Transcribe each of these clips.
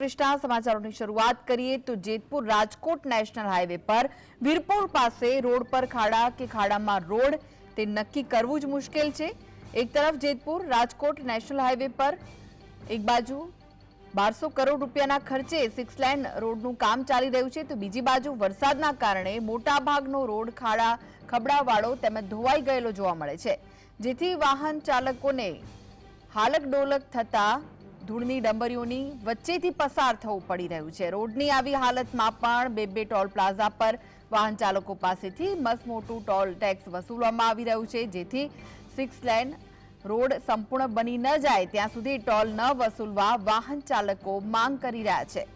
પૃષ્ઠા સમાચારોની શરૂઆત કરીએ તો જેતપુર રાજકોટ નેશનલ હાઈવે પર વીરપુર પાસે રોડ પર ખાડા કે ખાડામાં રોડ તે નક્કી કરવું જ મુશ્કેલ છે। એક તરફ જેતપુર રાજકોટ નેશનલ હાઈવે પર એક બાજુ 1200 કરોડ રૂપિયાના ખર્ચે 6 લેન રોડનું કામ ચાલી રહ્યું છે, તો બીજી બાજુ વરસાદના કારણે મોટાભાગનો રોડ ખાડા ખબડાવાળો તેમજ ધોવાઈ ગયેલો જોવા મળે છે, જેથી વાહન ચાલકોને હાલક ડોલક થતા ધૂળની ડંબરીઓની વચ્ચેથી પસાર થવું પડી રહ્યું છે। રોડની આવી હાલતમાં પણ બે ટોલ પ્લાઝા પર વાહન ચાલકો પાસેથી મસમોટું ટોલ ટેક્સ વસૂલવામાં આવી રહ્યું છે, જેથી 6 લેન રોડ સંપૂર્ણ બની ન જાય ત્યાં સુધી ટોલ ન વસૂલવા વાહન ચાલકો માંગ કરી રહ્યા છે।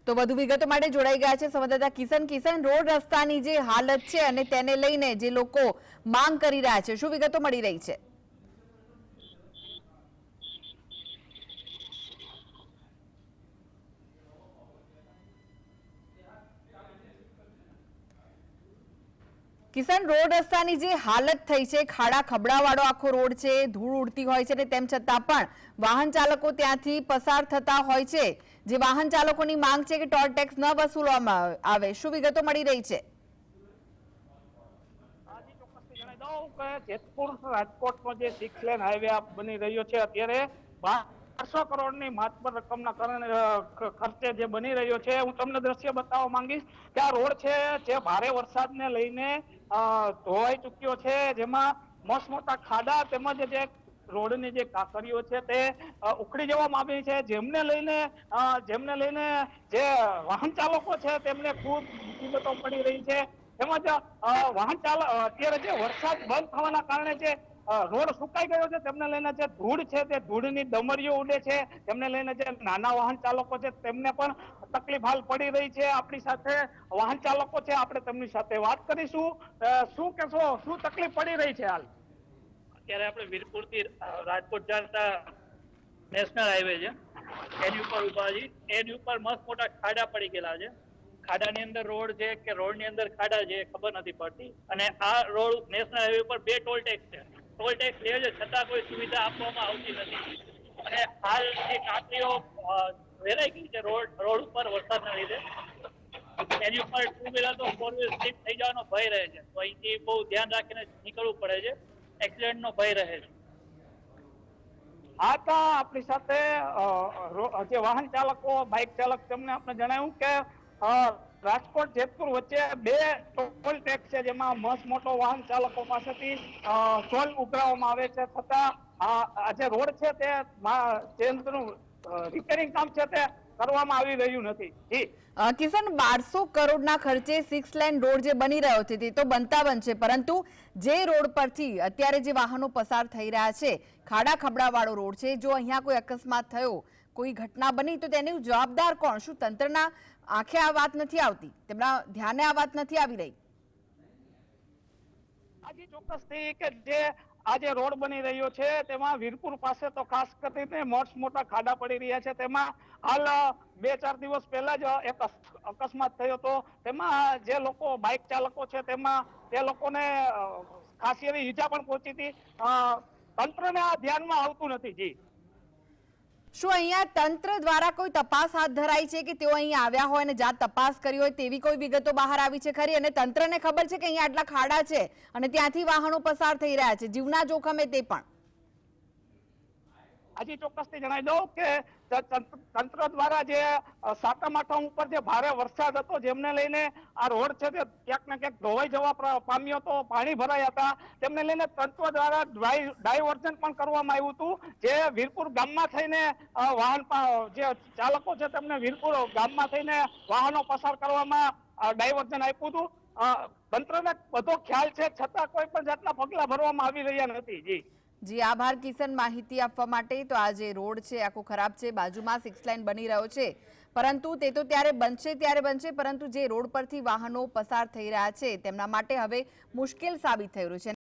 તો વધુ વિગતો માટે જોડાઈ ગયા છે સંવાદદાતા કિશન। રોડ રસ્તાની જે હાલત છે અને તેને લઈને જે લોકો માંગ કરી રહ્યા છે, શું વિગતો મળી રહી છે? કિશન, રોડ રસ્તાની જે હાલત થઈ છે, ખાડા ખબડાવાળો આખો રોડ છે, ધૂળ ઉડતી હોય છે, તેમ છતાં પણ વાહન ચાલકો ત્યાંથી પસાર થતા હોય છે, જે વાહન ચાલકોની માંગ છે કે ટોલ ટેક્સ ન વસૂલવામાં આવે, શું વિગતો મળી રહી છે? જેતપુર રાજકોટનો જે 6 લેન હાઈવે બની રહ્યો છે, અત્યારે 1200 કરોડની માત્ર રકમના કારણે ખર્ચે જે બની રહ્યો છે, હું તમને દ્રશ્ય બતાવવા માંગીશ કે આ રોડ છે જે ભારે વરસાદને લઈને ધોવાઈ ચૂક્યો છે, જેમાં મોટા ખાડા તેમજ જે રોડની જે કાંકરીઓ છે તે ઉખડી જવામાં આવી છે, જેમને લઈને જે વાહન ચાલકો છે તેમને ખૂબ મુસીબતો પડી રહી છે। તેમજ વાહન ચાલક અત્યારે જે વરસાદ બંધ થવાના કારણે જે રોડ સુકાઈ ગયો છે તેમને લઈને જે ધૂળ છે તે ધૂળની ડમરીઓ ઉડે છે, તેમને લઈને જે નાના વાહન ચાલકો છે તેમને પણ તકલીફ હાલ પડી રહી છે। આપણી સાથે વાહન ચાલકો છે, આપણે તેમની સાથે વાત કરીશું। શું કહેશો, શું તકલીફ પડી રહી છે હાલ? અત્યારે આપણે વીરપુર થી રાજકોટ જતા નેશનલ હાઈવે છે, એની ઉપર ઉભા છીએ। એની ઉપર મસ્ત મોટા ખાડા પડી ગયેલા છે, ખાડાની અંદર રોડ છે કે રોડની અંદર ખાડા છે ખબર નથી પડતી, અને આ રોડ નેશનલ હાઈવે પર 2 ટોલ ટેક્સ છે, ટોલ ટેક્સ લે છે છતાં કોઈ સુવિધા આપવામાં આવતી નથી, અને હાલ જે કાંકરીઓ વેરાઈ ગઈ છે રોડ ઉપર વરસાદના લીધે, એની ઉપર 2 વ્હીલર તો 4 વ્હીલર સ્લીપ થઈ જવાનો ભય રહે છે, તો અહીંથી બહુ ધ્યાન રાખીને નીકળવું પડે છે, એક્સિડન્ટનો ભય રહે છે। આ તો આપણી સાથે જે વાહન ચાલકો, બાઇક ચાલક, તેમને આપણે જણાવ્યું કે રાજકોટ જેતપુર વચ્ચે 2 ટોલ ટેક્સ છે, જેમાં મોટો વાહન ચાલકો પાસેથી ટોલ ઉઘરાવવામાં આવે છે, છતાં આ જે રોડ છે તેનું રિપેરિંગ કામ છે તે કરવામાં આવી રહ્યું નથી। જી કિશન, 1200 કરોડના ખર્ચે 6 લેન રોડ જે બની રહ્યો છે તે તો બનતા બનશે, પરંતુ જે રોડ પરથી અત્યારે જે વાહનો પસાર થઈ રહ્યા છે, ખાડા ખબડાવાળો રોડ છે, જો અહીંયા કોઈ અકસ્માત થયો, કોઈ ઘટના બની તો તેનું જવાબદાર કોણ? શું તંત્રના આંખે આ વાત નથી આવતી, તેમના ધ્યાને આ વાત નથી આવી રહી? આજે ચોક્કસથી કે જે આજે રોડ બની રહ્યો છે તેમાં વીરપુર પાસે તો ખાસ કરીને મોટા ખાડા પડી રહ્યા છે, તેમાં હાલ 2-4 દિવસ પહેલા જ એક અકસ્માત થયો હતો, તેમાં જે લોકો બાઇક ચાલકો છે તે લોકોને ખાસી એવી ઈજા પણ પહોંચી હતી। તંત્રને આ ધ્યાનમાં આવતું નથી। જી શું અહીંયા તંત્ર દ્વારા કોઈ તપાસ હાથ ધરાઈ છે કે તેઓ અહીં આવ્યા હોય અને જાત તપાસ કરી હોય તેવી કોઈ વિગતો બહાર આવી છે ખરી? અને તંત્રને ખબર છે કે અહીંયા આટલા ખાડા છે અને ત્યાંથી વાહનો પસાર થઈ રહ્યા છે, જીવના જોખમે તે પણ? આજે ચોક્કસથી જણાવી દઉં કે તંત્ર દ્વારા જે સાતમ આઠમ ઉપર જે ભારે વરસાદ હતો, જેમને લઈને આ રોડ છે તે ક્યાંક ને ક્યાંક ધોવાઈ જવા પામ્યો હતો, પાણી ભરાયા હતા, તેમને લઈને તંત્ર દ્વારા ડાયવર્ઝન પણ કરવામાં આવ્યું હતું, જે વીરપુર ગામમાં થઈને વાહન જે ચાલકો છે તેમને વીરપુર ગામમાં થઈને વાહનો પસાર કરવામાં ડાયવર્ઝન આપ્યું હતું। તંત્રને બધો ખ્યાલ છે, છતાં કોઈ પણ જાતના પગલા ભરવામાં આવી રહ્યા નથી। જી આભાર કિશન, માહિતી આપવા માટે। તો આ જે રોડ છે આખો ખરાબ છે, બાજુમાં 6 લેન બની રહ્યો છે, પરંતુ તે તો ત્યારે બનશે, પરંતુ જે રોડ પરથી વાહનો પસાર થઈ રહ્યા છે તેમના માટે હવે મુશ્કેલ સાબિત થઈ રહ્યું છે।